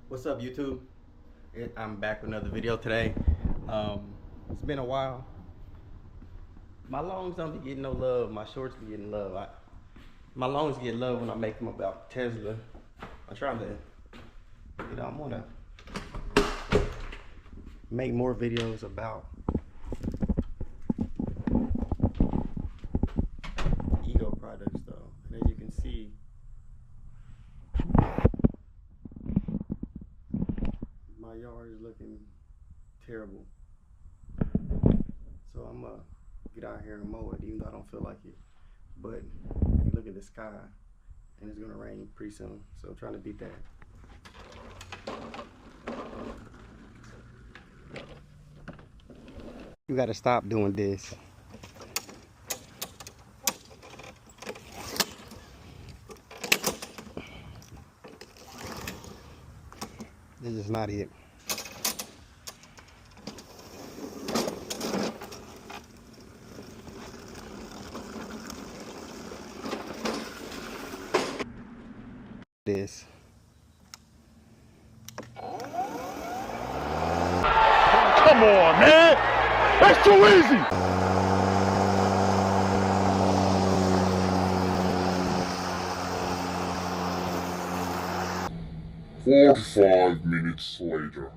What's up, YouTube? I'm back with another video today. It's been a while. My longs don't be getting no love. My shorts be getting love. My longs get love when I make them about Tesla. I'm trying to, I want to make more videos about ego products, though. And as you can see, my yard is looking terrible. So I'm gonna get out here and mow it, even though I don't feel like it. But you look at the sky, and it's gonna rain pretty soon. So I'm trying to beat that. You gotta stop doing this. This is not it. This. Come on, man! That's too easy! 45 minutes later.